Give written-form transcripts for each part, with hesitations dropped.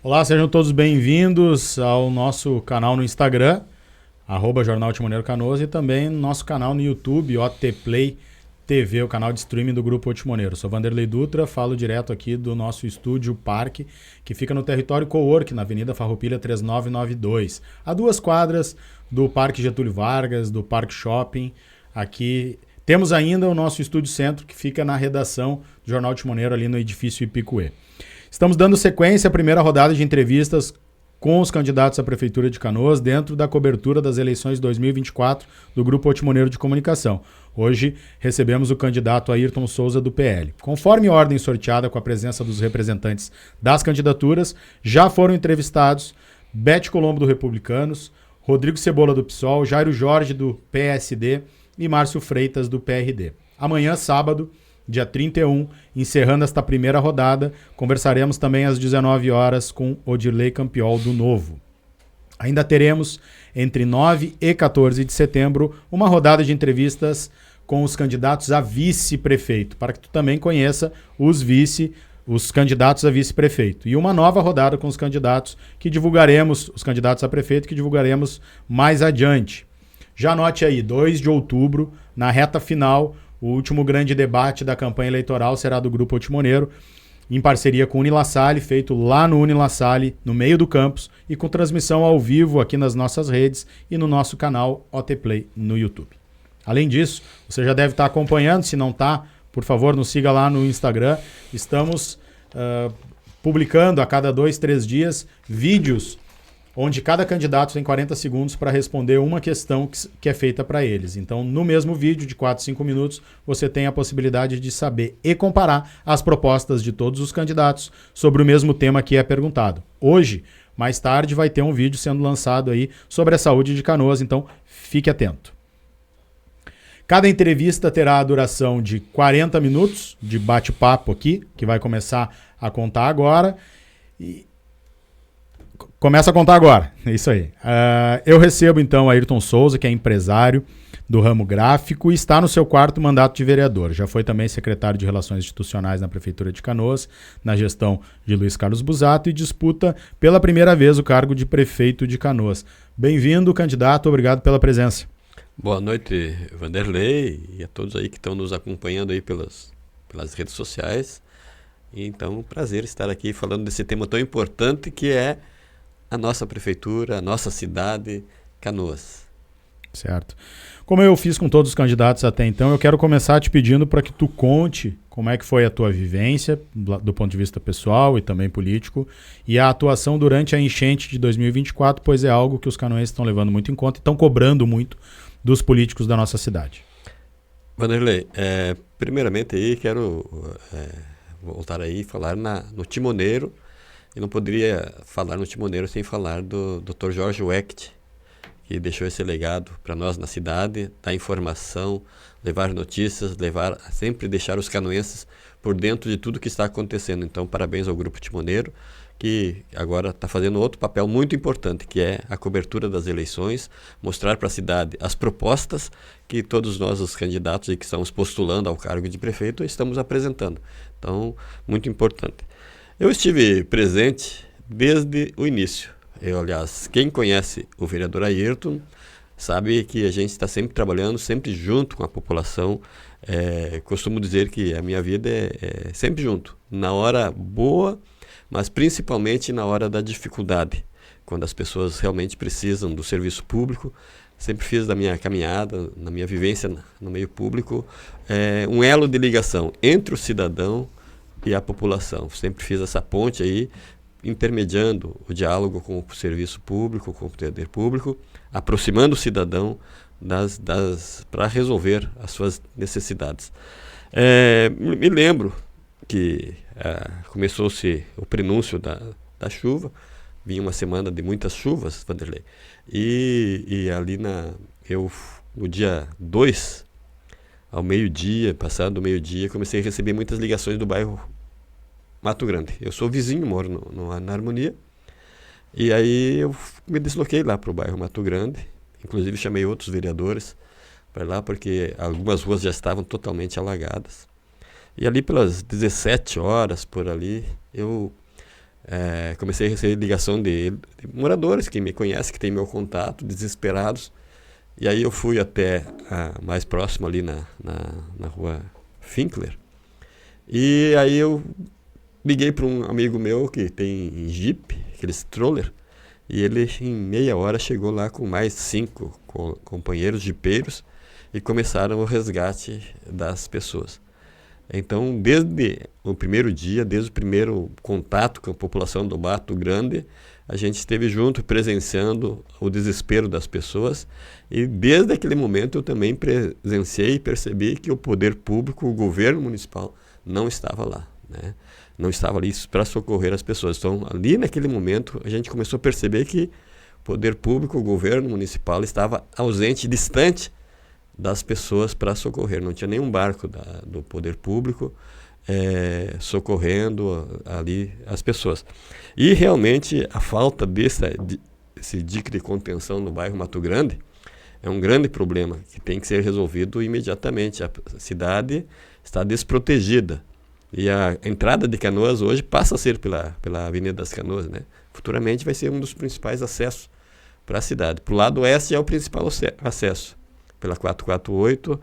Olá, sejam todos bem-vindos ao nosso canal no Instagram, @Jornal Timoneiro Canoas, e também no nosso canal no YouTube, OT Play TV, o canal de streaming do Grupo Timoneiro. Sou Vanderlei Dutra, falo direto aqui do nosso estúdio Parque, que fica no território Cowork, na Avenida Farroupilha 3992, a 2 quadras do Parque Getúlio Vargas, do Parque Shopping. Aqui temos ainda o nosso estúdio centro, que fica na redação do Jornal Timoneiro, ali no edifício Ipicuê. Estamos dando sequência à primeira rodada de entrevistas com os candidatos à Prefeitura de Canoas dentro da cobertura das eleições 2024 do Grupo Timoneiro de Comunicação. Hoje recebemos o candidato Ayrton Souza do PL. Conforme ordem sorteada com a presença dos representantes das candidaturas, já foram entrevistados Bete Colombo do Republicanos, Rodrigo Cebola do PSOL, Jairo Jorge do PSD e Márcio Freitas do PRD. Amanhã, sábado, dia 31, encerrando esta primeira rodada, conversaremos também às 19 horas com Odirley Campiol do Novo. Ainda teremos, entre 9 e 14 de setembro, uma rodada de entrevistas com os candidatos a vice-prefeito, para que tu também conheça os candidatos a vice-prefeito. E uma nova rodada com os candidatos que divulgaremos, os candidatos a prefeito que divulgaremos mais adiante. Já anote aí, 2 de outubro, na reta final, o último grande debate da campanha eleitoral será do Grupo Timoneiro, em parceria com o Unilassalle, feito lá no Unilassalle, no meio do campus, e com transmissão ao vivo aqui nas nossas redes e no nosso canal OT Play no YouTube. Além disso, você já deve estar acompanhando, se não está, por favor, nos siga lá no Instagram. Estamos publicando a cada 2, 3 dias vídeos onde cada candidato tem 40 segundos para responder uma questão que é feita para eles. Então, no mesmo vídeo de 4, 5 minutos, você tem a possibilidade de saber e comparar as propostas de todos os candidatos sobre o mesmo tema que é perguntado. Hoje, mais tarde, vai ter um vídeo sendo lançado aí sobre a saúde de Canoas, então fique atento. Cada entrevista terá a duração de 40 minutos de bate-papo aqui, que vai começar a contar agora. Começa a contar agora, é isso aí. Eu recebo então Ayrton Souza, que é empresário do ramo gráfico e está no seu 4º mandato de vereador. Já foi também secretário de Relações Institucionais na Prefeitura de Canoas, na gestão de Luiz Carlos Busato, e disputa pela primeira vez o cargo de prefeito de Canoas. Bem-vindo, candidato, obrigado pela presença. Boa noite, Vanderlei, e a todos aí que estão nos acompanhando aí pelas redes sociais. Então, prazer estar aqui falando desse tema tão importante que é a nossa prefeitura, a nossa cidade, Canoas. Certo. Como eu fiz com todos os candidatos até então, eu quero começar te pedindo para que tu conte como é que foi a tua vivência, do ponto de vista pessoal e também político, e a atuação durante a enchente de 2024, pois é algo que os canoenses estão levando muito em conta e estão cobrando muito dos políticos da nossa cidade. Vanderlei, primeiramente aí quero voltar aí e falar no Timoneiro. Eu não poderia falar no Timoneiro sem falar do Dr. Jorge Wecht, que deixou esse legado para nós na cidade, dar informação, levar notícias, sempre deixar os canoenses por dentro de tudo que está acontecendo. Então, parabéns ao Grupo Timoneiro, que agora está fazendo outro papel muito importante, que é a cobertura das eleições, mostrar para a cidade as propostas que todos nós, os candidatos que estamos postulando ao cargo de prefeito, estamos apresentando. Então, muito importante. Eu estive presente desde o início. Aliás, quem conhece o vereador Ayrton sabe que a gente está sempre trabalhando, sempre junto com a população. Costumo dizer que a minha vida é sempre junto, na hora boa, mas principalmente na hora da dificuldade, quando as pessoas realmente precisam do serviço público. Sempre fiz da minha caminhada, na minha vivência no meio público, um elo de ligação entre o cidadão e a população. Sempre fiz essa ponte aí, intermediando o diálogo com o serviço público, com o poder público, aproximando o cidadão para resolver as suas necessidades. Me lembro que começou-se o prenúncio da chuva, vinha uma semana de muitas chuvas, Vanderlei, e ali no dia 2, ao meio-dia, passado o meio-dia, comecei a receber muitas ligações do bairro Mato Grande. Eu sou vizinho, moro na Harmonia, e aí eu me desloquei lá para o bairro Mato Grande, inclusive chamei outros vereadores para lá, porque algumas ruas já estavam totalmente alagadas. E ali pelas 17 horas, por ali, eu comecei a receber ligação de moradores que me conhecem, que têm meu contato, desesperados. E aí eu fui até mais próximo ali na rua Finkler. E aí eu liguei para um amigo meu que tem Jeep, aqueles stroller, e ele em meia hora chegou lá com mais 5 companheiros jipeiros e começaram o resgate das pessoas. Então, desde o primeiro dia, desde o primeiro contato com a população do Mato Grande, a gente esteve junto, presenciando o desespero das pessoas, e desde aquele momento eu também presenciei e percebi que o poder público, o governo municipal, não estava lá, né? Não estava ali para socorrer as pessoas. Então, ali naquele momento, a gente começou a perceber que o poder público, o governo municipal, estava ausente, distante das pessoas para socorrer. Não tinha nenhum barco do poder público socorrendo ali as pessoas. E realmente a falta desse dique de contenção no bairro Mato Grande é um grande problema que tem que ser resolvido imediatamente. A cidade está desprotegida. E a entrada de Canoas hoje passa a ser pela Avenida das Canoas, né? Futuramente vai ser um dos principais acessos para a cidade. Para o lado oeste é o principal acesso, pela 448,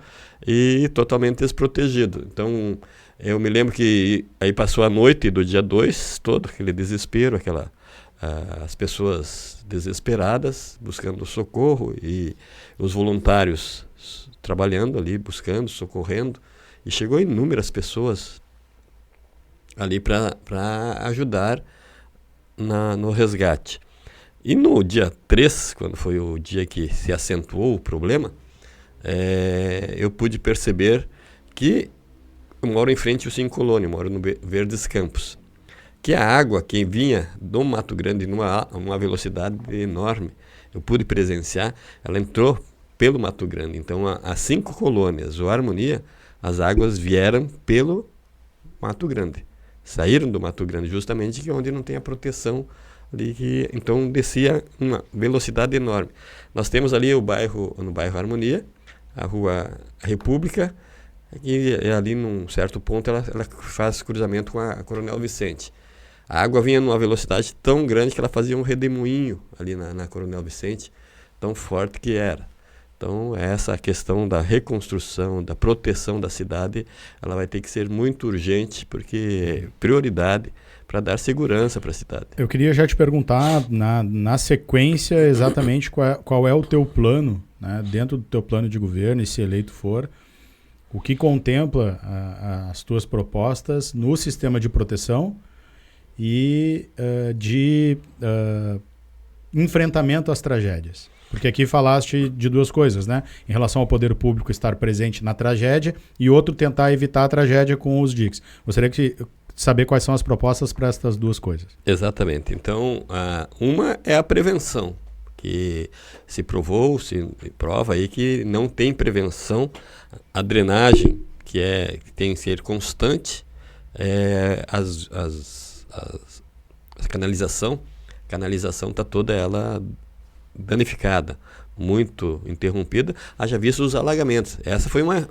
e totalmente desprotegido. Então, eu me lembro que aí passou a noite do dia 2, todo aquele desespero, as pessoas desesperadas, buscando socorro, e os voluntários trabalhando ali, buscando, socorrendo, e chegou inúmeras pessoas ali para ajudar no resgate. E no dia 3, quando foi o dia que se acentuou o problema, eu pude perceber que eu moro em frente ao 5 Colônia, moro no Verdes Campos, que a água que vinha do Mato Grande numa velocidade enorme, eu pude presenciar, ela entrou pelo Mato Grande. Então, as 5 colônias, o Harmonia, as águas vieram pelo Mato Grande. Saíram do Mato Grande, justamente que é onde não tem a proteção ali, então descia uma velocidade enorme. Nós temos ali no bairro Harmonia, a Rua República, e ali num certo ponto ela faz cruzamento com a Coronel Vicente. A água vinha numa velocidade tão grande que ela fazia um redemoinho ali na Coronel Vicente, tão forte que era. Então, essa questão da reconstrução, da proteção da cidade, ela vai ter que ser muito urgente, porque é prioridade para dar segurança para a cidade. Eu queria já te perguntar, na sequência, exatamente qual é o teu plano, né, dentro do teu plano de governo, e se eleito for, o que contempla as tuas propostas no sistema de proteção e de enfrentamento às tragédias. Porque aqui falaste de duas coisas, né? Em relação ao poder público estar presente na tragédia e outro tentar evitar a tragédia com os diques. Gostaria de saber quais são as propostas para essas duas coisas. Exatamente. Então, uma é a prevenção, que se prova aí que não tem prevenção. A drenagem, que tem que ser constante, a canalização está toda ela danificada, muito interrompida. Haja visto os alagamentos. Essa foi uma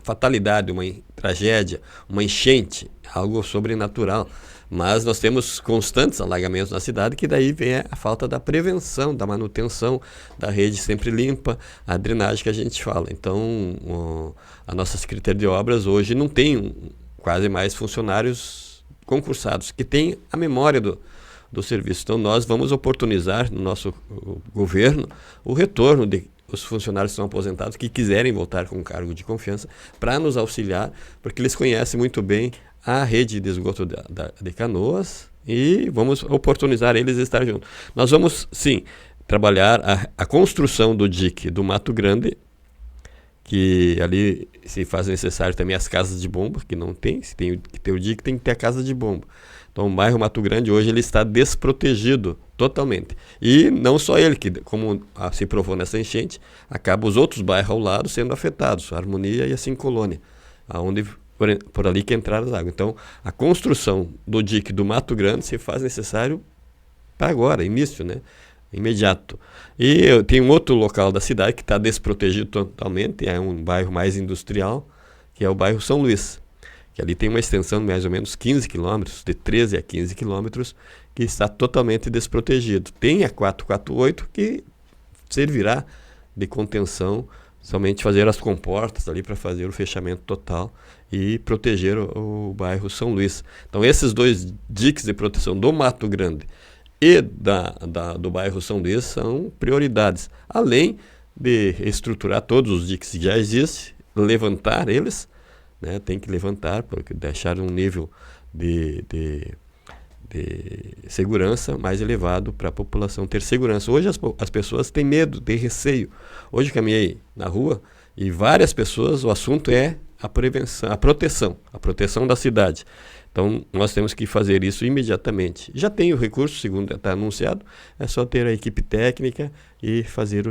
fatalidade, uma tragédia, uma enchente, algo sobrenatural. Mas nós temos constantes alagamentos na cidade, que daí vem a falta da prevenção, da manutenção da rede sempre limpa, a drenagem que a gente fala. Então, a nossa Secretaria de Obras hoje não tem quase mais funcionários concursados, que tem a memória do serviço. Então, nós vamos oportunizar no nosso governo o retorno dos funcionários que estão aposentados, que quiserem voltar com cargo de confiança, para nos auxiliar, porque eles conhecem muito bem a rede de esgoto de Canoas, e vamos oportunizar eles a estar juntos. Nós vamos, sim, trabalhar a construção do dique do Mato Grande, que ali se faz necessário também as casas de bomba, que não tem, se tem que ter o dique, tem que ter a casa de bomba. Então, o bairro Mato Grande hoje ele está desprotegido totalmente. E não só ele, que como se provou nessa enchente, acaba os outros bairros ao lado sendo afetados, a Harmonia e a 5 Colônia, aonde por ali que entraram as águas. Então, a construção do dique do Mato Grande se faz necessário para agora, início, né? Imediato. E tem um outro local da cidade que está desprotegido totalmente, é um bairro mais industrial, que é o bairro São Luís, que ali tem uma extensão de mais ou menos 15 quilômetros, de 13 a 15 quilômetros, que está totalmente desprotegido. Tem a 448 que servirá de contenção, somente fazer as comportas ali para fazer o fechamento total e proteger o bairro São Luís. Então esses 2 diques de proteção do Mato Grande e do bairro São Luís são prioridades, além de estruturar todos os diques que já existem, levantar eles, né, tem que levantar, porque deixar um nível de segurança mais elevado para a população ter segurança. Hoje as pessoas têm medo, têm receio. Hoje eu caminhei na rua e várias pessoas, o assunto é a prevenção, a proteção da cidade. Então, nós temos que fazer isso imediatamente. Já tem o recurso, segundo está anunciado, é só ter a equipe técnica e fazer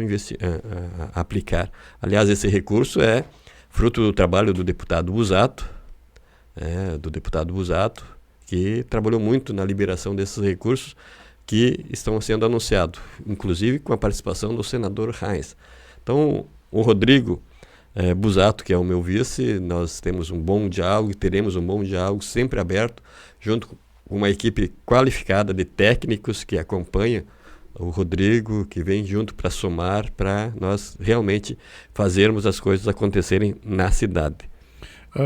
aplicar. Aliás, esse recurso é fruto do trabalho do deputado Busato, que trabalhou muito na liberação desses recursos que estão sendo anunciados, inclusive com a participação do senador Reins. Então, o Rodrigo Busato, que é o meu vice, nós temos um bom diálogo e teremos um bom diálogo sempre aberto, junto com uma equipe qualificada de técnicos que acompanha o Rodrigo, que vem junto para somar, para nós realmente fazermos as coisas acontecerem na cidade.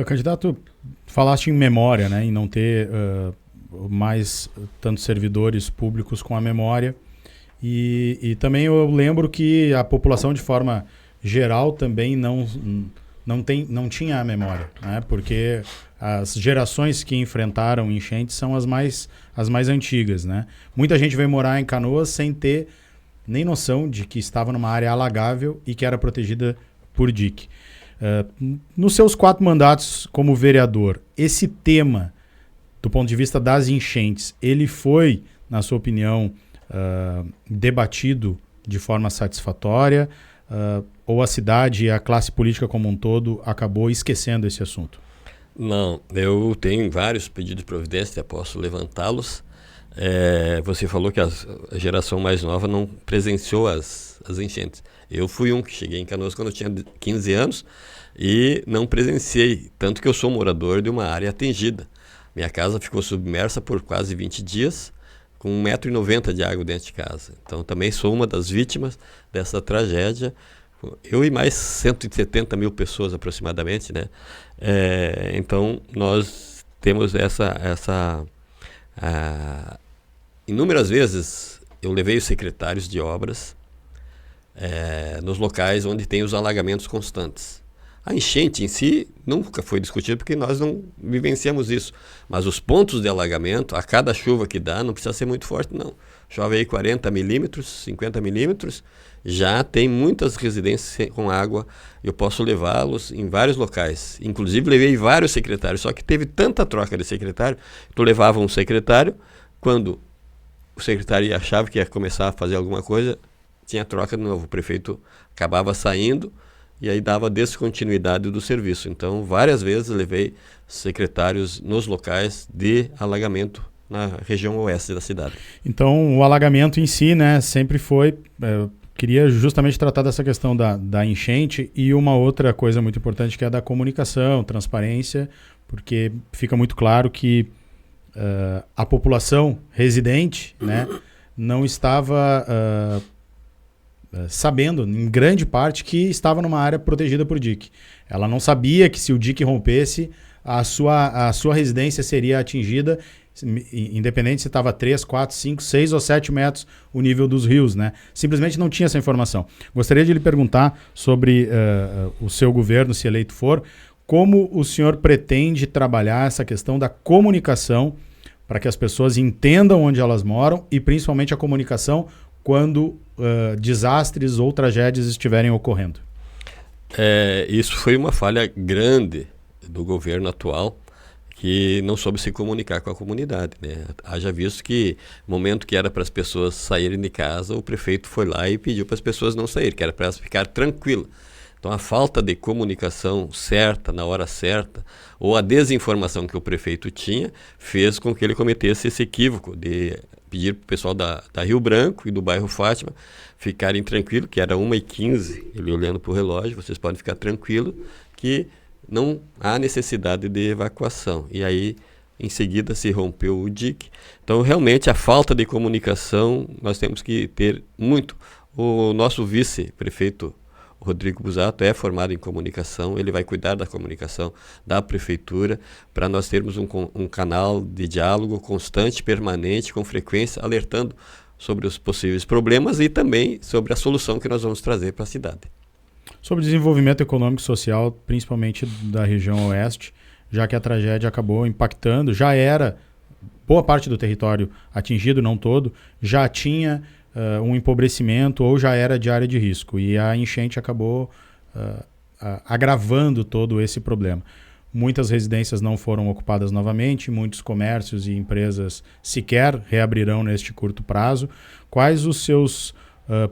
Candidato, falaste em memória, né, em não ter mais tantos servidores públicos com a memória, e também eu lembro que a população de forma geral também não tinha a memória, né? Porque as gerações que enfrentaram enchentes são as mais antigas, né? Muita gente veio morar em Canoas sem ter nem noção de que estava numa área alagável e que era protegida por dique. Nos seus 4 mandatos como vereador, esse tema, do ponto de vista das enchentes, ele foi, na sua opinião, debatido de forma satisfatória? Ou a cidade e a classe política como um todo acabou esquecendo esse assunto? Não, eu tenho vários pedidos de providência e posso levantá-los. Você falou que a geração mais nova não presenciou as enchentes. Eu fui um que cheguei em Canoas quando eu tinha 15 anos e não presenciei, tanto que eu sou morador de uma área atingida. Minha casa ficou submersa por quase 20 dias, com 1,90 m de água dentro de casa. Então também sou uma das vítimas dessa tragédia. Eu e mais 170 mil pessoas aproximadamente, né? Então nós temos inúmeras vezes eu levei os secretários de obras nos locais onde tem os alagamentos constantes. A enchente em si nunca foi discutida porque nós não vivenciamos isso. Mas os pontos de alagamento, a cada chuva que dá, não precisa ser muito forte, não. Chove aí 40 milímetros, 50 milímetros, já tem muitas residências com água. Eu posso levá-los em vários locais. Inclusive, levei vários secretários, só que teve tanta troca de secretário. Tu levava um secretário, quando o secretário achava que ia começar a fazer alguma coisa, tinha troca de novo. O prefeito acabava saindo, e aí dava descontinuidade do serviço. Então, várias vezes levei secretários nos locais de alagamento na região oeste da cidade. Então, o alagamento em si, né, sempre foi... queria justamente tratar dessa questão da enchente e uma outra coisa muito importante que é a da comunicação, transparência, porque fica muito claro que a população residente, né, não estava... sabendo, em grande parte, que estava numa área protegida por dique. Ela não sabia que se o dique rompesse, a sua residência seria atingida, independente se estava 3, 4, 5, 6 ou 7 metros o nível dos rios, né? Simplesmente não tinha essa informação. Gostaria de lhe perguntar sobre o seu governo, se eleito for, como o senhor pretende trabalhar essa questão da comunicação para que as pessoas entendam onde elas moram e principalmente a comunicação quando desastres ou tragédias estiverem ocorrendo. Isso foi uma falha grande do governo atual, que não soube se comunicar com a comunidade, né? Haja visto que no momento que era para as pessoas saírem de casa, o prefeito foi lá e pediu para as pessoas não saírem, que era para elas ficar tranquilas. Então a falta de comunicação certa, na hora certa, ou a desinformação que o prefeito tinha, fez com que ele cometesse esse equívoco de pedir para o pessoal da Rio Branco e do bairro Fátima ficarem tranquilos, que era 1h15, ele olhando para o relógio, vocês podem ficar tranquilos, que não há necessidade de evacuação. E aí, em seguida, se rompeu o dique. Então, realmente, a falta de comunicação, nós temos que ter muito. O nosso vice-prefeito, Rodrigo Busato, é formado em comunicação, ele vai cuidar da comunicação da prefeitura, para nós termos um canal de diálogo constante, permanente, com frequência, alertando sobre os possíveis problemas e também sobre a solução que nós vamos trazer para a cidade. Sobre desenvolvimento econômico e social, principalmente da região oeste, já que a tragédia acabou impactando, já era boa parte do território atingido, não todo, já tinha um empobrecimento ou já era de área de risco. E a enchente acabou agravando todo esse problema. Muitas residências não foram ocupadas novamente, muitos comércios e empresas sequer reabrirão neste curto prazo. Quais os seus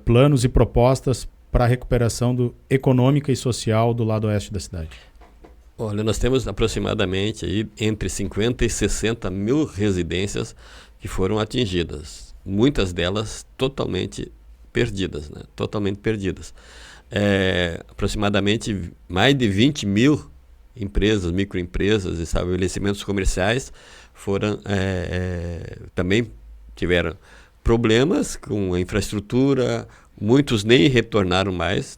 planos e propostas para a recuperação econômica e social do lado oeste da cidade? Olha, nós temos aproximadamente aí entre 50 e 60 mil residências que foram atingidas. Muitas delas totalmente perdidas, né? Totalmente perdidas. Aproximadamente mais de 20 mil empresas, microempresas e estabelecimentos comerciais também tiveram problemas com a infraestrutura. Muitos nem retornaram mais.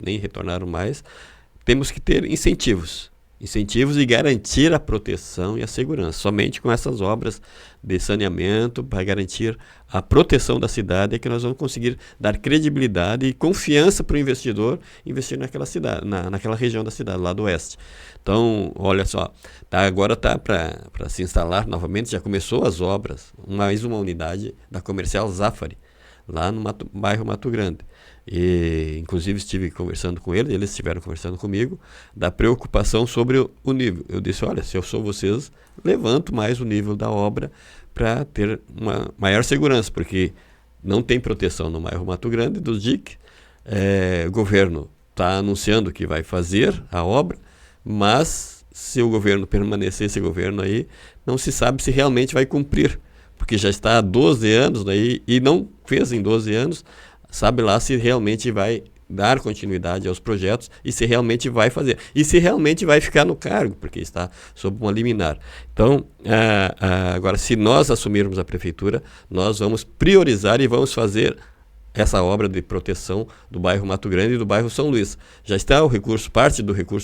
Temos que ter incentivos e garantir a proteção e a segurança. Somente com essas obras de saneamento, para garantir a proteção da cidade, é que nós vamos conseguir dar credibilidade e confiança para o investidor investir naquela cidade, naquela região da cidade, lá do oeste. Então, olha só, agora está para se instalar novamente, já começou as obras, mais uma unidade da Comercial Zafari, lá no bairro Mato Grande. E, inclusive, estive conversando com eles estiveram conversando comigo, da preocupação sobre o nível. Eu disse, olha, se eu sou vocês, levanto mais o nível da obra para ter uma maior segurança, porque não tem proteção no bairro Mato Grande dos DIC. O governo está anunciando que vai fazer a obra, mas se o governo permanecer, esse governo aí, não se sabe se realmente vai cumprir, porque já está há 12 anos daí, e não fez em 12 anos, sabe lá se realmente vai dar continuidade aos projetos e se realmente vai fazer. E se realmente vai ficar no cargo, porque está sob uma liminar. Então, agora, se nós assumirmos a prefeitura, nós vamos priorizar e vamos fazer essa obra de proteção do bairro Mato Grande e do bairro São Luís. Já está o recurso,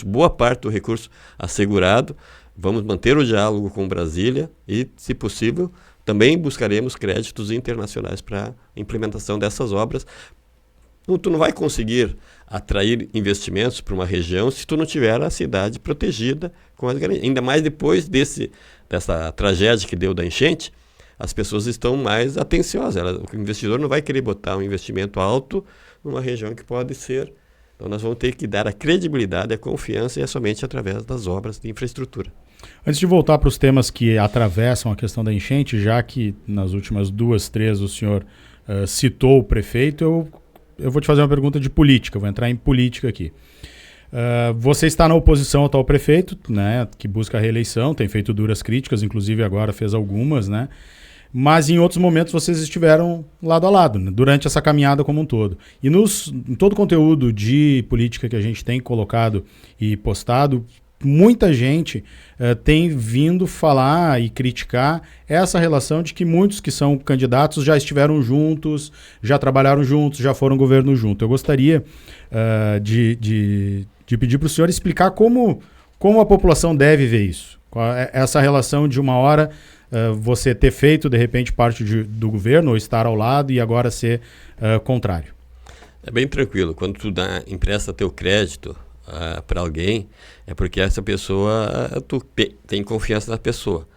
boa parte do recurso assegurado. Vamos manter o diálogo com Brasília e, se possível, também buscaremos créditos internacionais para a implementação dessas obras. Tu não vai conseguir atrair investimentos para uma região se tu não tiver a cidade protegida com as garantias. Ainda mais depois dessa tragédia que deu da enchente, as pessoas estão mais atenciosas. O investidor não vai querer botar um investimento alto numa região que pode ser. Então nós vamos ter que dar a credibilidade, a confiança, e é somente através das obras de infraestrutura. Antes de voltar para os temas que atravessam a questão da enchente, já que nas últimas 2, 3 o senhor citou o prefeito, eu vou te fazer uma pergunta de política, vou entrar em política aqui. Você está na oposição ao atual prefeito, né, que busca a reeleição, tem feito duras críticas, inclusive agora fez algumas, né? Mas em outros momentos vocês estiveram lado a lado, né, durante essa caminhada como um todo. E em todo o conteúdo de política que a gente tem colocado e postado, muita gente tem vindo falar e criticar essa relação de que muitos que são candidatos já estiveram juntos, já trabalharam juntos, já foram governo junto. Eu gostaria de pedir para o senhor explicar como a população deve ver isso. Essa relação de uma hora você ter feito, de repente, parte do governo ou estar ao lado e agora ser contrário. É bem tranquilo. Quando tu empresta teu crédito para alguém, é porque essa pessoa, tu tem confiança na pessoa.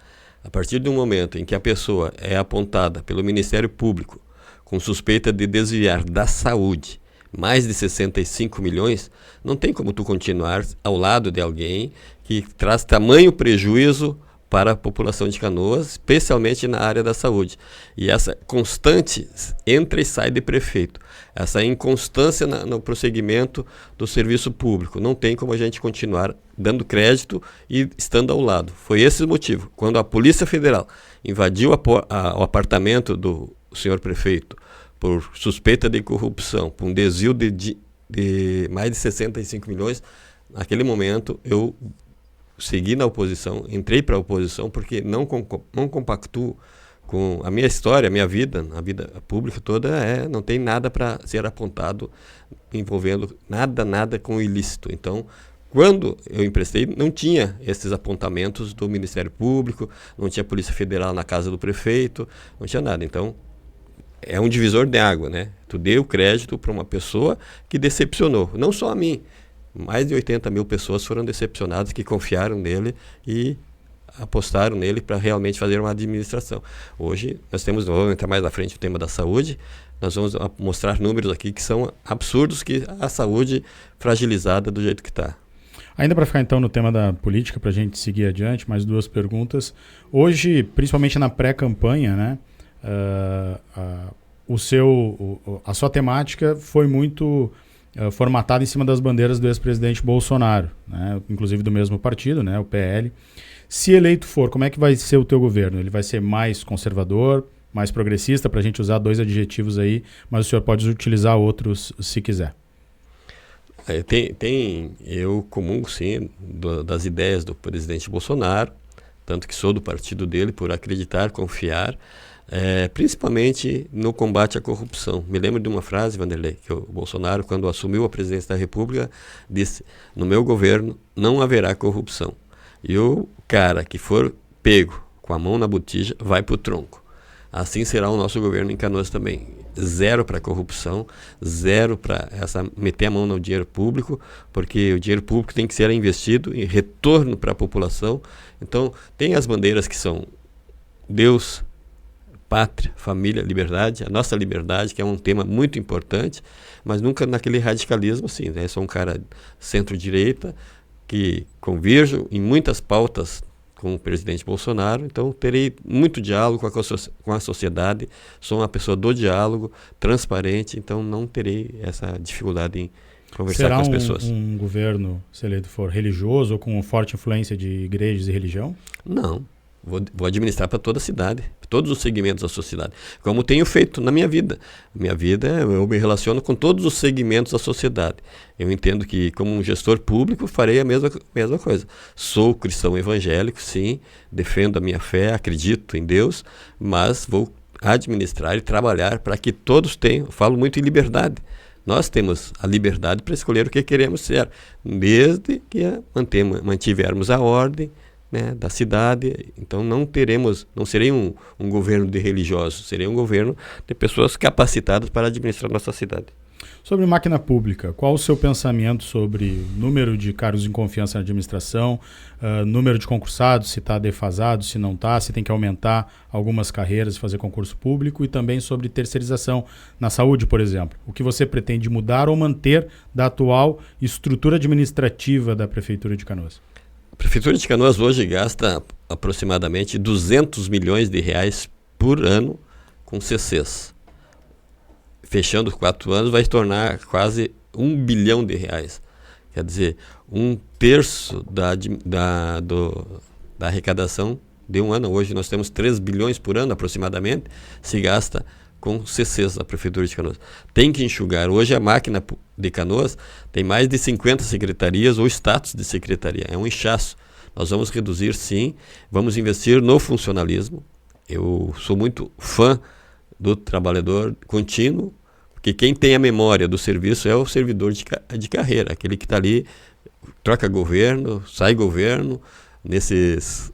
A partir do momento em que a pessoa é apontada pelo Ministério Público com suspeita de desviar da saúde mais de 65 milhões, não tem como tu continuar ao lado de alguém que traz tamanho prejuízo para a população de Canoas, especialmente na área da saúde. E essa constante entra e sai de prefeito, essa inconstância no prosseguimento do serviço público, não tem como a gente continuar dando crédito e estando ao lado. Foi esse o motivo. Quando a Polícia Federal invadiu o apartamento do senhor prefeito por suspeita de corrupção, por um desvio de mais de 65 milhões, naquele momento eu segui na oposição, entrei para a oposição porque não compactuo com a minha história, a minha vida, a vida pública toda, não tem nada para ser apontado envolvendo nada com ilícito. Então, quando eu emprestei, não tinha esses apontamentos do Ministério Público, não tinha Polícia Federal na casa do prefeito, não tinha nada. Então, é um divisor de água, né? Tu deu crédito para uma pessoa que decepcionou, não só a mim. Mais de 80 mil pessoas foram decepcionadas, que confiaram nele e apostaram nele para realmente fazer uma administração. Hoje, nós vamos entrar mais à frente no tema da saúde, nós vamos mostrar números aqui que são absurdos, que a saúde fragilizada do jeito que está. Ainda para ficar então no tema da política, para a gente seguir adiante, mais 2 perguntas. Hoje, principalmente na pré-campanha, né, a sua temática foi muito formatada em cima das bandeiras do ex-presidente Bolsonaro, né, inclusive do mesmo partido, né, o PL. Se eleito for, como é que vai ser o teu governo? Ele vai ser mais conservador, mais progressista, para a gente usar 2 adjetivos aí, mas o senhor pode utilizar outros se quiser. Eu comungo, sim, das ideias do presidente Bolsonaro, tanto que sou do partido dele por acreditar, confiar, principalmente no combate à corrupção. Me lembro de uma frase, Vanderlei, que o Bolsonaro, quando assumiu a presidência da República, disse: no meu governo não haverá corrupção. E o cara que for pego com a mão na botija vai para o tronco. Assim será o nosso governo em Canoas também. 0 para corrupção, 0 para meter a mão no dinheiro público, porque o dinheiro público tem que ser investido em retorno para a população. Então, tem as bandeiras que são Deus, pátria, família, liberdade. A nossa liberdade, que é um tema muito importante, mas nunca naquele radicalismo assim, né? Sou um cara centro-direita, que convirjo em muitas pautas com o presidente Bolsonaro, então terei muito diálogo com a sociedade, sou uma pessoa do diálogo, transparente, então não terei essa dificuldade em conversar com as pessoas. Será um governo, se ele for religioso ou com forte influência de igrejas e religião? Não. Vou administrar para toda a cidade, todos os segmentos da sociedade, como tenho feito na minha vida. Minha vida, eu me relaciono com todos os segmentos da sociedade. Eu entendo que, como um gestor público, farei a mesma coisa. Sou cristão evangélico, sim, defendo a minha fé, acredito em Deus, mas vou administrar e trabalhar para que todos tenham. Eu falo muito em liberdade. Nós temos a liberdade para escolher o que queremos ser, desde que mantivermos a ordem, né, da cidade. Então não serei um governo de religiosos, serei um governo de pessoas capacitadas para administrar nossa cidade. Sobre máquina pública, qual o seu pensamento sobre número de cargos em confiança na administração, número de concursados, se está defasado, se não está, se tem que aumentar algumas carreiras e fazer concurso público, e também sobre terceirização na saúde, por exemplo. O que você pretende mudar ou manter da atual estrutura administrativa da Prefeitura de Canoas? A Prefeitura de Canoas hoje gasta aproximadamente 200 milhões de reais por ano com CCs. Fechando 4 anos, vai se tornar quase 1 bilhão de reais. Quer dizer, 1/3 da arrecadação de um ano. Hoje nós temos 3 bilhões por ano, aproximadamente, se gasta com CCs da Prefeitura de Canoas. Tem que enxugar. Hoje a máquina de Canoas tem mais de 50 secretarias ou status de secretaria. É um inchaço. Nós vamos reduzir, sim. Vamos investir no funcionalismo. Eu sou muito fã do trabalhador contínuo, porque quem tem a memória do serviço é o servidor de carreira, aquele que está ali, troca governo, sai governo. Nesses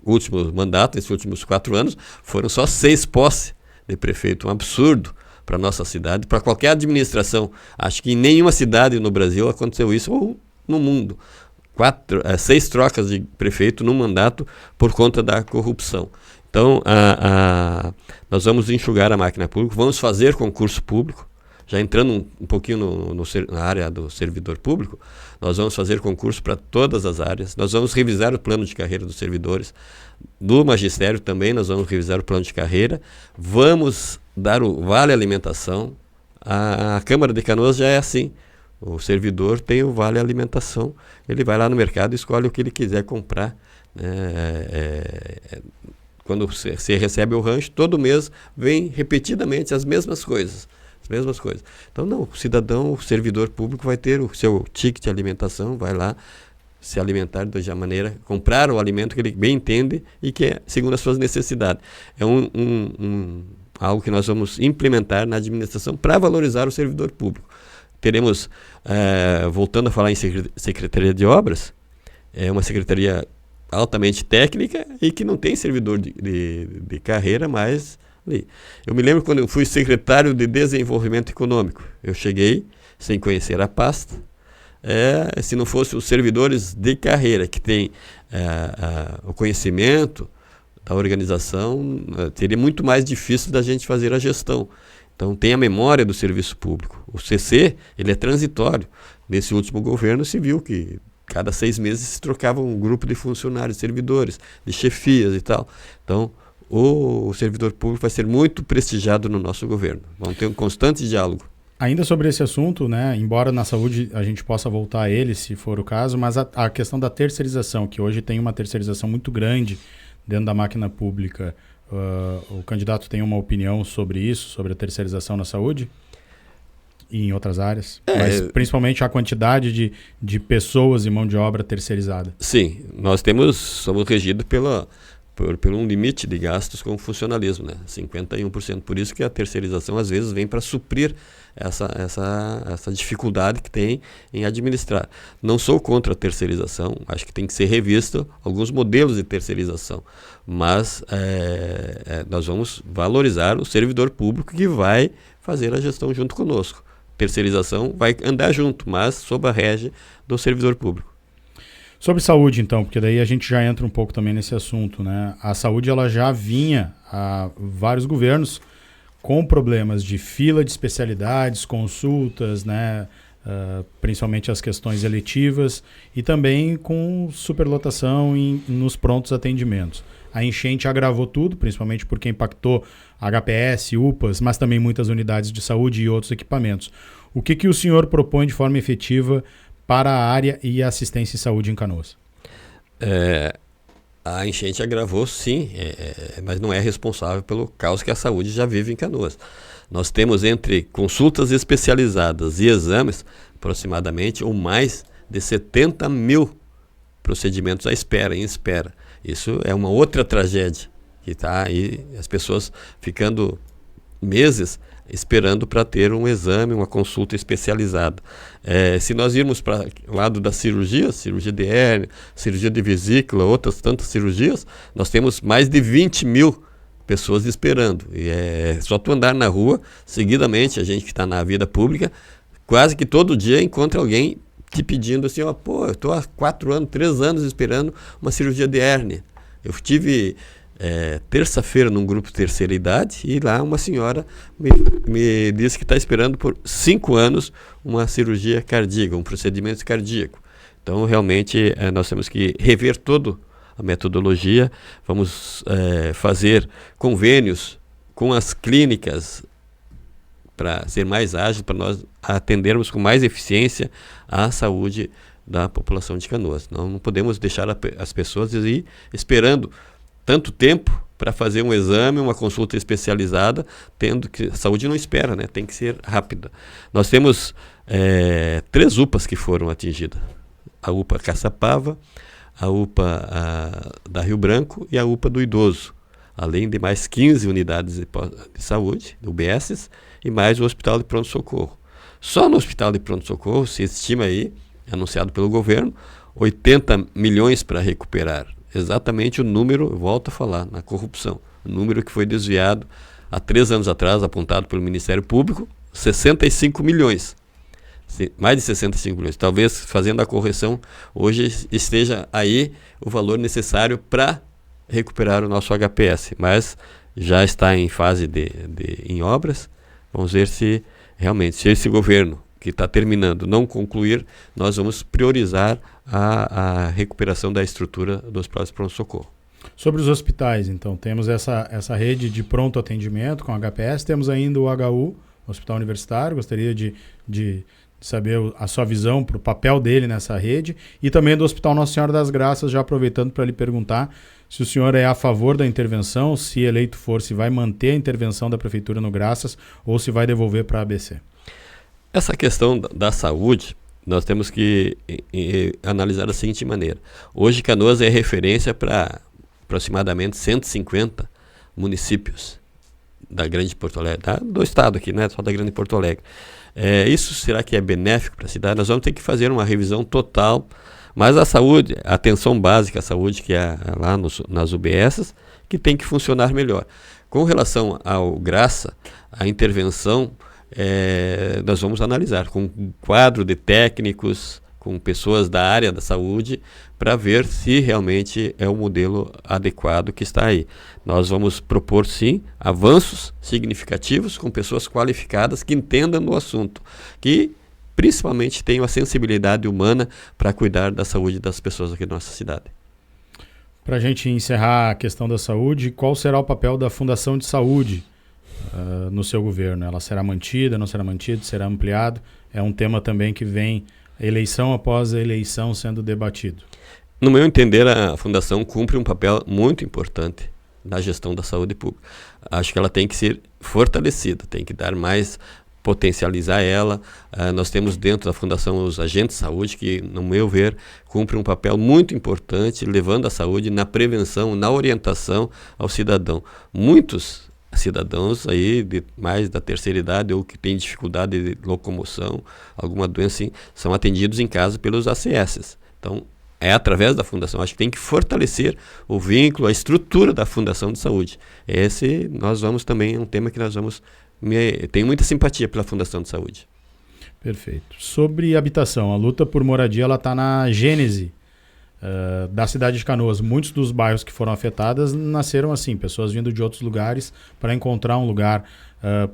últimos mandatos, nesses últimos 4 anos, foram só 6 posses de prefeito, um absurdo para a nossa cidade, para qualquer administração. Acho que em nenhuma cidade no Brasil aconteceu isso, ou no mundo. 6 trocas de prefeito num mandato por conta da corrupção. Então, nós vamos enxugar a máquina pública, vamos fazer concurso público, já entrando um pouquinho na área do servidor público, nós vamos fazer concurso para todas as áreas, nós vamos revisar o plano de carreira dos servidores, do magistério também nós vamos revisar o plano de carreira, vamos dar o vale alimentação. A Câmara de Canoas já é assim, o servidor tem o vale alimentação, ele vai lá no mercado e escolhe o que ele quiser comprar, quando você recebe o rancho, todo mês vem repetidamente as mesmas coisas. Então, não, o cidadão, o servidor público vai ter o seu ticket de alimentação, vai lá, se alimentar de maneira, comprar o alimento que ele bem entende e que é segundo as suas necessidades. É algo que nós vamos implementar na administração para valorizar o servidor público. Teremos, voltando a falar em Secretaria de Obras, é uma secretaria altamente técnica e que não tem servidor de carreira, mas ali. Eu me lembro quando eu fui secretário de Desenvolvimento Econômico. Eu cheguei sem conhecer a pasta. Se não fosse os servidores de carreira que têm o conhecimento da organização, seria muito mais difícil da gente fazer a gestão. Então, tem a memória do serviço público. O CC, ele é transitório. Nesse último governo se viu que cada 6 meses se trocava um grupo de funcionários, servidores, de chefias e tal. Então, o servidor público vai ser muito prestigiado no nosso governo. Vamos ter um constante diálogo. Ainda sobre esse assunto, né, embora na saúde a gente possa voltar a ele, se for o caso, mas a questão da terceirização, que hoje tem uma terceirização muito grande dentro da máquina pública, o candidato tem uma opinião sobre isso, sobre a terceirização na saúde e em outras áreas? Mas principalmente a quantidade de pessoas e mão de obra terceirizada. Sim, nós somos regidos por um limite de gastos com funcionalismo, né? 51%. Por isso que a terceirização às vezes vem para suprir essa dificuldade que tem em administrar. Não sou contra a terceirização, acho que tem que ser revisto alguns modelos de terceirização, mas nós vamos valorizar o servidor público que vai fazer a gestão junto conosco. Terceirização vai andar junto, mas sob a régia do servidor público. Sobre saúde, então, porque daí a gente já entra um pouco também nesse assunto, né? A saúde ela já vinha há vários governos com problemas de fila de especialidades, consultas, né? Principalmente as questões eletivas e também com superlotação nos prontos atendimentos. A enchente agravou tudo, principalmente porque impactou HPS, UPAs, mas também muitas unidades de saúde e outros equipamentos. O que o senhor propõe de forma efetiva para a área e a assistência em saúde em Canoas? A enchente agravou, sim, mas não é responsável pelo caos que a saúde já vive em Canoas. Nós temos entre consultas especializadas e exames, aproximadamente ou mais de 70 mil procedimentos em espera. Isso é uma outra tragédia, que está aí as pessoas ficando meses esperando para ter um exame, uma consulta especializada. Se nós irmos para o lado da cirurgia de hérnia, cirurgia de vesícula, outras tantas cirurgias, nós temos mais de 20 mil pessoas esperando. E é só tu andar na rua, seguidamente, a gente que está na vida pública, quase que todo dia encontra alguém te pedindo assim, eu estou há 4 anos, 3 anos esperando uma cirurgia de hérnia. Eu tive terça-feira num grupo de terceira idade e lá uma senhora me disse que está esperando por 5 anos uma cirurgia cardíaca, um procedimento cardíaco. Então, realmente, nós temos que rever toda a metodologia, vamos fazer convênios com as clínicas para ser mais ágil, para nós atendermos com mais eficiência a saúde da população de Canoas. Não podemos deixar as pessoas ir esperando tanto tempo para fazer um exame, uma consulta especializada, tendo que a saúde não espera, né? Tem que ser rápida. Nós temos 3 UPAs que foram atingidas. A UPA Caçapava, a UPA da Rio Branco e a UPA do Idoso. Além de mais 15 unidades de saúde, UBSs, e mais o Hospital de Pronto-Socorro. Só no Hospital de Pronto-Socorro se estima aí, anunciado pelo governo, 80 milhões para recuperar. Exatamente o número, eu volto a falar, na corrupção. O número que foi desviado há 3 anos atrás, apontado pelo Ministério Público, 65 milhões. Mais de 65 milhões. Talvez, fazendo a correção, hoje esteja aí o valor necessário para recuperar o nosso HPS. Mas já está em fase em obras. Vamos ver se realmente, se esse governo que está terminando não concluir, nós vamos priorizar a recuperação da estrutura dos hospitais de pronto-socorro. Sobre os hospitais, então, temos essa rede de pronto atendimento com HPS, temos ainda o HU, Hospital Universitário, gostaria de saber a sua visão para o papel dele nessa rede, e também do Hospital Nossa Senhora das Graças, já aproveitando para lhe perguntar se o senhor é a favor da intervenção, se eleito for, se vai manter a intervenção da Prefeitura no Graças ou se vai devolver para a ABC. Essa questão da saúde, nós temos que analisar da seguinte maneira. Hoje Canoas é referência para aproximadamente 150 municípios da Grande Porto Alegre, do estado aqui, não é só da Grande Porto Alegre. Isso será que é benéfico para a cidade? Nós vamos ter que fazer uma revisão total, mas a saúde, a atenção básica à saúde, que é lá nas UBSs, que tem que funcionar melhor. Com relação ao Graça, a intervenção, nós vamos analisar com um quadro de técnicos, com pessoas da área da saúde, para ver se realmente é o modelo adequado que está aí. Nós vamos propor, sim, avanços significativos com pessoas qualificadas que entendam do assunto, que principalmente tenham a sensibilidade humana para cuidar da saúde das pessoas aqui da nossa cidade. Para a gente encerrar a questão da saúde, qual será o papel da Fundação de Saúde no seu governo? Ela será mantida, não será mantida, será ampliado? É um tema também que vem eleição após a eleição sendo debatido. No meu entender, a Fundação cumpre um papel muito importante na gestão da saúde pública. Acho que ela tem que ser fortalecida, tem que dar mais, potencializar ela. Nós temos dentro da Fundação os agentes de saúde que, no meu ver, cumprem um papel muito importante, levando a saúde na prevenção, na orientação ao cidadão. Muitos cidadãos aí de mais da terceira idade ou que têm dificuldade de locomoção, alguma doença assim, são atendidos em casa pelos ACS. Então, é através da Fundação. Acho que tem que fortalecer o vínculo, a estrutura da Fundação de Saúde. Esse nós vamos também, é um tema que nós vamos... Tenho muita simpatia pela Fundação de Saúde. Perfeito. Sobre habitação, a luta por moradia está na gênese da cidade de Canoas. Muitos dos bairros que foram afetados nasceram assim, pessoas vindo de outros lugares para encontrar um lugar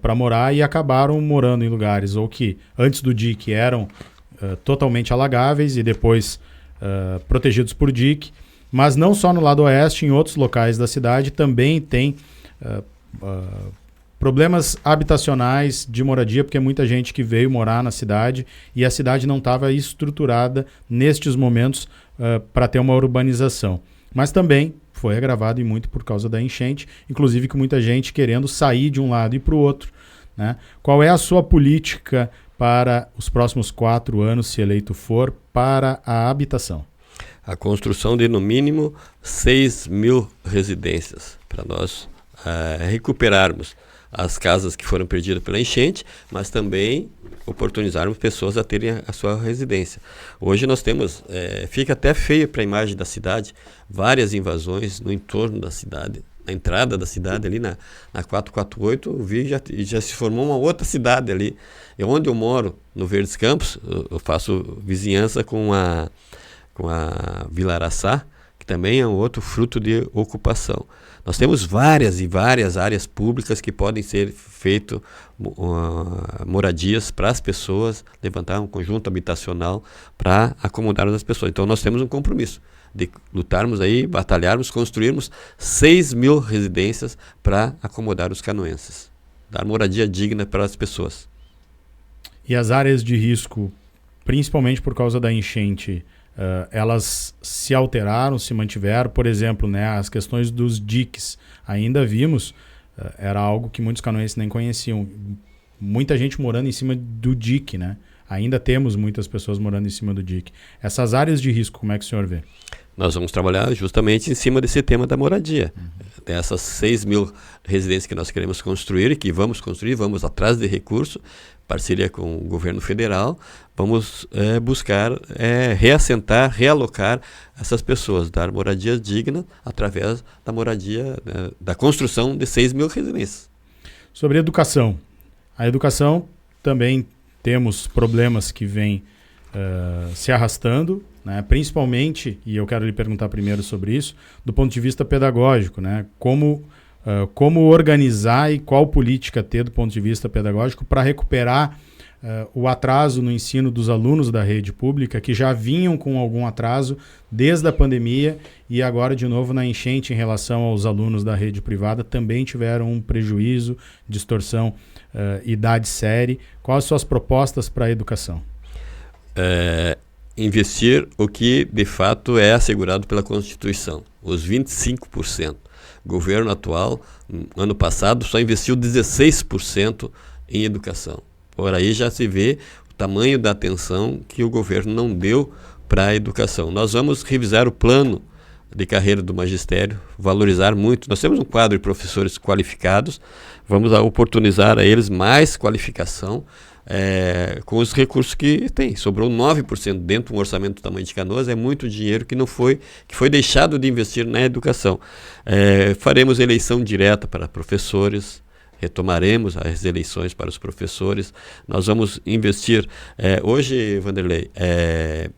para morar e acabaram morando em lugares ou que antes do DIC eram totalmente alagáveis e depois protegidos por DIC, mas não só no lado oeste, em outros locais da cidade também tem problemas habitacionais de moradia, porque é muita gente que veio morar na cidade e a cidade não estava estruturada nestes momentos para ter uma urbanização. Mas também foi agravado e muito por causa da enchente, inclusive com muita gente querendo sair de um lado e para o outro, né? Qual é a sua política para os próximos 4 anos, se eleito for, para a habitação? A construção de, no mínimo, 6.000 residências para nós recuperarmos as casas que foram perdidas pela enchente, mas também oportunizarmos pessoas a terem a sua residência. Hoje nós temos, fica até feio para a imagem da cidade, várias invasões no entorno da cidade. Na entrada da cidade, ali na 448, eu vi já se formou uma outra cidade ali. E onde eu moro, no Verdes Campos, eu faço vizinhança com a Vila Araçá, que também é um outro fruto de ocupação. Nós temos várias e várias áreas públicas que podem ser feito moradias para as pessoas, levantar um conjunto habitacional para acomodar as pessoas. Então nós temos um compromisso de lutarmos aí, batalharmos, construirmos 6.000 residências para acomodar os canoenses, dar moradia digna para as pessoas. E as áreas de risco, principalmente por causa da enchente, elas se alteraram, se mantiveram? Por exemplo, né, as questões dos diques, ainda vimos, era algo que muitos canoenses nem conheciam. Muita gente morando em cima do dique, né? Ainda temos muitas pessoas morando em cima do dique. Essas áreas de risco, como é que o senhor vê? Nós vamos trabalhar justamente em cima desse tema da moradia. Dessas 6.000 residências que nós queremos construir e que vamos construir, vamos atrás de recurso, parceria com o governo federal, vamos buscar reassentar, realocar essas pessoas, dar moradia digna através da moradia, da construção de 6.000 residências. Sobre educação. A educação também temos problemas que vêm se arrastando, né? Principalmente, e eu quero lhe perguntar primeiro sobre isso, do ponto de vista pedagógico, né? Como organizar e qual política ter do ponto de vista pedagógico para recuperar o atraso no ensino dos alunos da rede pública, que já vinham com algum atraso desde a pandemia e agora de novo na enchente em relação aos alunos da rede privada também tiveram um prejuízo, distorção, idade série. Quais as suas propostas para a educação? Investir o que de fato é assegurado pela Constituição, os 25%. O governo atual, ano passado, só investiu 16% em educação. Por aí já se vê o tamanho da atenção que o governo não deu para a educação. Nós vamos revisar o plano de carreira do magistério, valorizar muito. Nós temos um quadro de professores qualificados, vamos oportunizar a eles mais qualificação com os recursos que tem. Sobrou 9% dentro de um orçamento do tamanho de Canoas, é muito dinheiro que foi deixado de investir na educação. Faremos eleição direta para professores, retomaremos as eleições para os professores. Nós vamos investir. Hoje, Vanderlei,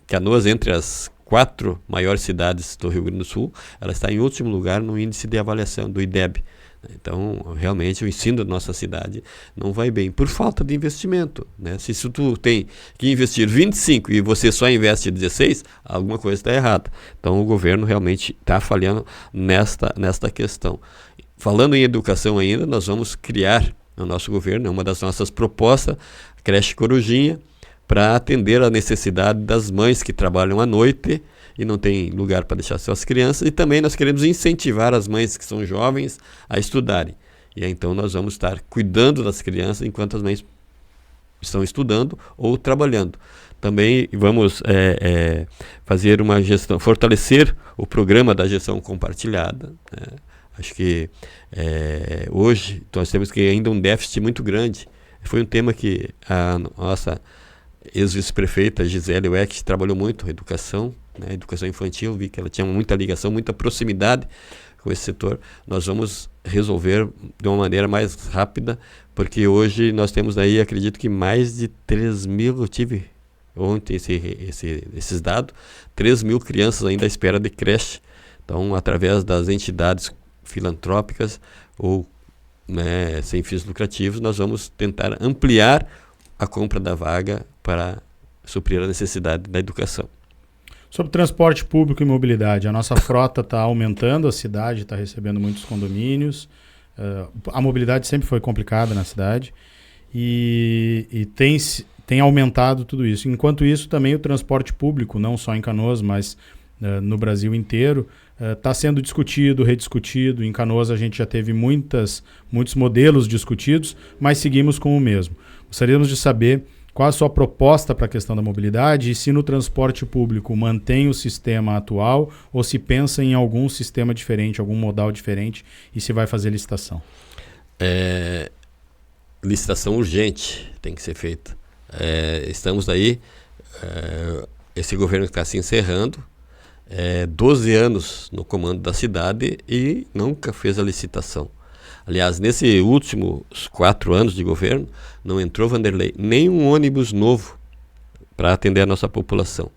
Canoas, entre as 4 maiores cidades do Rio Grande do Sul, ela está em último lugar no índice de avaliação do IDEB. Então, realmente, o ensino da nossa cidade não vai bem, por falta de investimento, né? Se tu tem que investir 25 e você só investe 16, alguma coisa está errada. Então, o governo realmente está falhando nesta questão. Falando em educação ainda, nós vamos criar no nosso governo, uma das nossas propostas, a creche Corujinha, para atender a necessidade das mães que trabalham à noite e não tem lugar para deixar suas crianças. E também nós queremos incentivar as mães que são jovens a estudarem. E aí, então nós vamos estar cuidando das crianças enquanto as mães estão estudando ou trabalhando. Também vamos fazer uma gestão, fortalecer o programa da gestão compartilhada, né? Acho que hoje nós temos que ainda um déficit muito grande. Foi um tema que a nossa ex-vice-prefeita Gisele Weck trabalhou muito, educação, né, educação infantil, vi que ela tinha muita ligação, muita proximidade com esse setor. Nós vamos resolver de uma maneira mais rápida, porque hoje nós temos aí, acredito que mais de 3 mil, eu tive ontem esses dados, 3 mil crianças ainda à espera de creche. Então, através das entidades filantrópicas ou sem fins lucrativos, nós vamos tentar ampliar a compra da vaga para suprir a necessidade da educação. Sobre transporte público e mobilidade, a nossa frota está aumentando, a cidade está recebendo muitos condomínios, a mobilidade sempre foi complicada na cidade e tem aumentado tudo isso. Enquanto isso, também o transporte público, não só em Canoas, mas no Brasil inteiro, está sendo discutido, rediscutido. Em Canoas a gente já teve muitos modelos discutidos, mas seguimos com o mesmo. Gostaríamos de saber qual a sua proposta para a questão da mobilidade e se no transporte público mantém o sistema atual ou se pensa em algum sistema diferente, algum modal diferente e se vai fazer licitação. Licitação urgente tem que ser feita. Estamos aí, esse governo está se encerrando, 12 anos no comando da cidade e nunca fez a licitação. Aliás, nesses últimos 4 anos de governo, não entrou, Vanderlei, nenhum ônibus novo para atender a nossa população.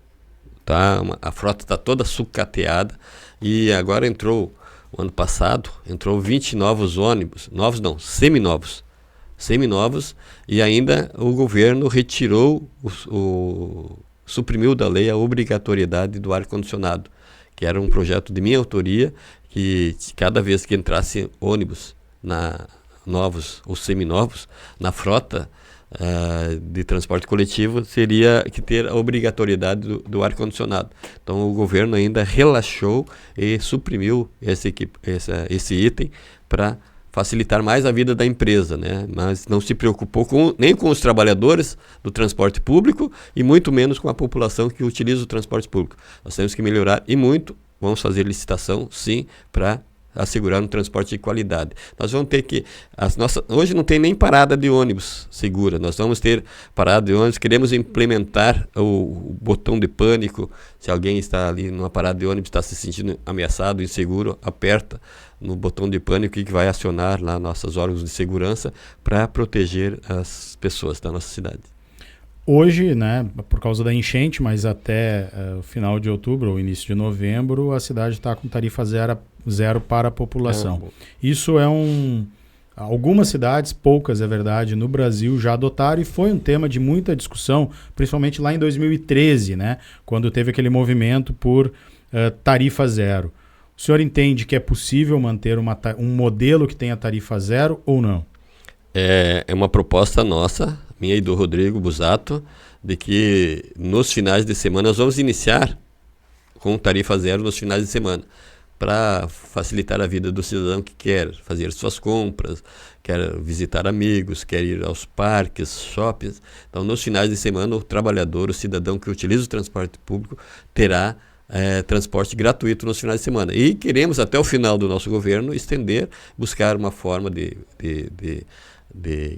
A frota está toda sucateada e agora entrou, o ano passado, 20 novos ônibus, novos não, seminovos, e ainda o governo retirou, suprimiu da lei a obrigatoriedade do ar-condicionado, que era um projeto de minha autoria, que cada vez que entrasse ônibus novos ou seminovos na frota de transporte coletivo, seria que ter a obrigatoriedade do ar-condicionado. Então o governo ainda relaxou e suprimiu esse item para facilitar mais a vida da empresa, né? Mas não se preocupou nem com os trabalhadores do transporte público e muito menos com a população que utiliza o transporte público. Nós temos que melhorar e muito. Vamos fazer licitação, sim, para assegurar um transporte de qualidade. Nós vamos ter que... hoje não tem nem parada de ônibus segura. Nós vamos ter parada de ônibus. Queremos implementar o botão de pânico. Se alguém está ali numa parada de ônibus, está se sentindo ameaçado, inseguro, aperta no botão de pânico que vai acionar lá nossos órgãos de segurança para proteger as pessoas da nossa cidade. Hoje, né, por causa da enchente, mas até o final de outubro ou início de novembro, a cidade está com tarifa zero para a população. Isso algumas cidades, poucas é verdade, no Brasil já adotaram e foi um tema de muita discussão, principalmente lá em 2013, né, quando teve aquele movimento por tarifa zero. O senhor entende que é possível manter um modelo que tenha tarifa zero ou não? É uma proposta nossa, minha e do Rodrigo Busato, de que nos finais de semana nós vamos iniciar com tarifa zero nos finais de semana. para facilitar a vida do cidadão que quer fazer suas compras, quer visitar amigos, quer ir aos parques, shoppings. Então, nos finais de semana, o trabalhador, o cidadão que utiliza o transporte público, terá transporte gratuito nos finais de semana. E queremos, até o final do nosso governo, estender, buscar uma forma de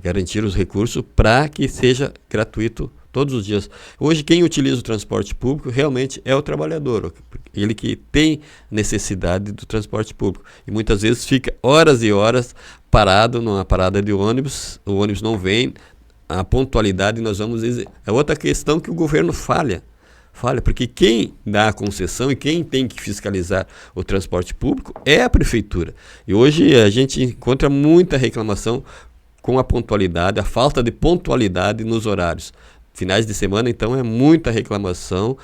garantir os recursos para que seja gratuito todos os dias. Hoje, quem utiliza o transporte público realmente é o trabalhador, ele que tem necessidade do transporte público. E muitas vezes fica horas e horas parado numa parada de ônibus, o ônibus não vem, a pontualidade nós vamos dizer. É outra questão que o governo falha, porque quem dá a concessão e quem tem que fiscalizar o transporte público é a prefeitura. E hoje a gente encontra muita reclamação com a pontualidade, a falta de pontualidade nos horários. Finais de semana, então, é muita reclamação,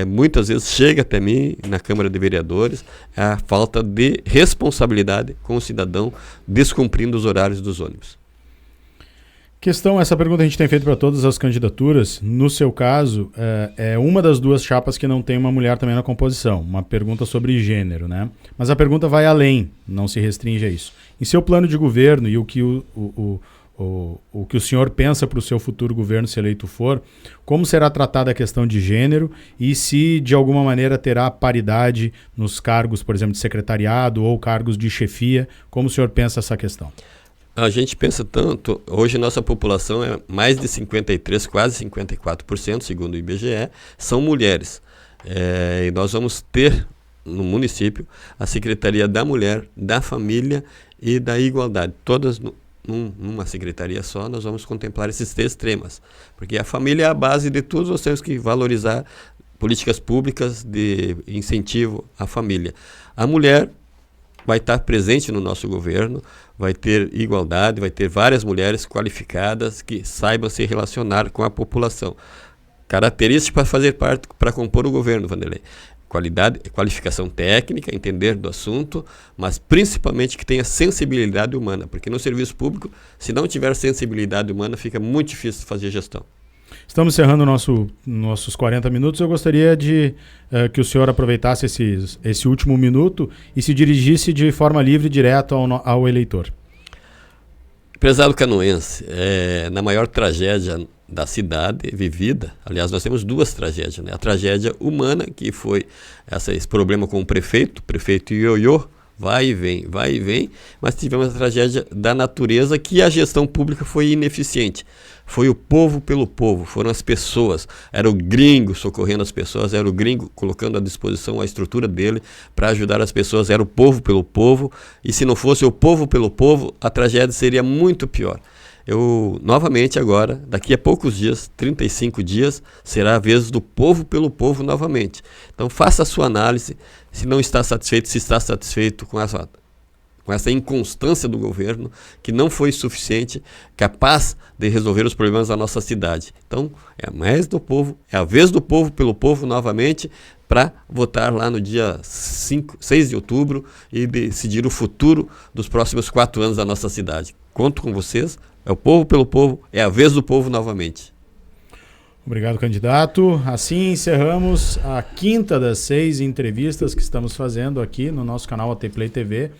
muitas vezes chega até mim, na Câmara de Vereadores, a falta de responsabilidade com o cidadão descumprindo os horários dos ônibus. Essa pergunta a gente tem feito para todas as candidaturas. No seu caso, é uma das duas chapas que não tem uma mulher também na composição. Uma pergunta sobre gênero, né? Mas a pergunta vai além, não se restringe a isso. Em seu plano de governo e o que o que o senhor pensa para o seu futuro governo, se eleito for, como será tratada a questão de gênero e se de alguma maneira terá paridade nos cargos, por exemplo, de secretariado ou cargos de chefia, como o senhor pensa essa questão? A gente pensa tanto, hoje nossa população é mais de 53%, quase 54%, segundo o IBGE, são mulheres. E nós vamos ter no município a Secretaria da Mulher, da Família e da Igualdade, todas numa secretaria só. Nós vamos contemplar esses três temas, porque a família é a base de tudo, nós temos que valorizar políticas públicas de incentivo à família. A mulher vai estar presente no nosso governo, vai ter igualdade, vai ter várias mulheres qualificadas que saibam se relacionar com a população. Características para fazer parte, para compor o governo, Vanderlei. Qualificação técnica, entender do assunto, mas principalmente que tenha sensibilidade humana, porque no serviço público, se não tiver sensibilidade humana, fica muito difícil fazer gestão. Estamos encerrando nossos 40 minutos. Eu gostaria de que o senhor aproveitasse esse último minuto e se dirigisse de forma livre e direto ao eleitor. Prezado canoense, na maior tragédia da cidade vivida, aliás, nós temos duas tragédias, né? A tragédia humana, que foi esse problema com o prefeito ioiô, vai e vem, mas tivemos a tragédia da natureza, que a gestão pública foi ineficiente. Foi o povo pelo povo, foram as pessoas, era o gringo socorrendo as pessoas, era o gringo colocando à disposição a estrutura dele para ajudar as pessoas, era o povo pelo povo, e se não fosse o povo pelo povo, a tragédia seria muito pior. Eu, novamente agora, daqui a poucos dias, 35 dias, será a vez do povo pelo povo novamente. Então faça a sua análise, se não está satisfeito, se está satisfeito com essa inconstância do governo, que não foi suficiente, capaz de resolver os problemas da nossa cidade. Então, é a vez do povo pelo povo novamente, para votar lá no dia 6 de outubro e decidir o futuro dos próximos 4 anos da nossa cidade. Conto com vocês, é o povo pelo povo, é a vez do povo novamente. Obrigado, candidato. Assim encerramos a quinta das 6 entrevistas que estamos fazendo aqui no nosso canal AT Play TV.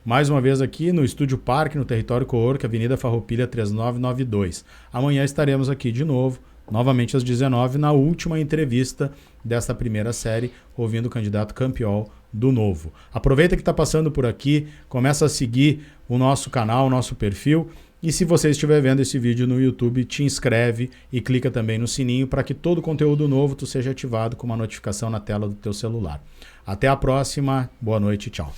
Mais uma vez aqui no Estúdio Parque, no Território Coorque, Avenida Farroupilha 3992. Amanhã estaremos aqui de novo, novamente às 19h, na última entrevista desta primeira série, ouvindo o candidato Campiol do Novo. Aproveita que está passando por aqui, começa a seguir o nosso canal, o nosso perfil. E se você estiver vendo esse vídeo no YouTube, te inscreve e clica também no sininho para que todo conteúdo novo seja ativado com uma notificação na tela do teu celular. Até a próxima, boa noite, tchau.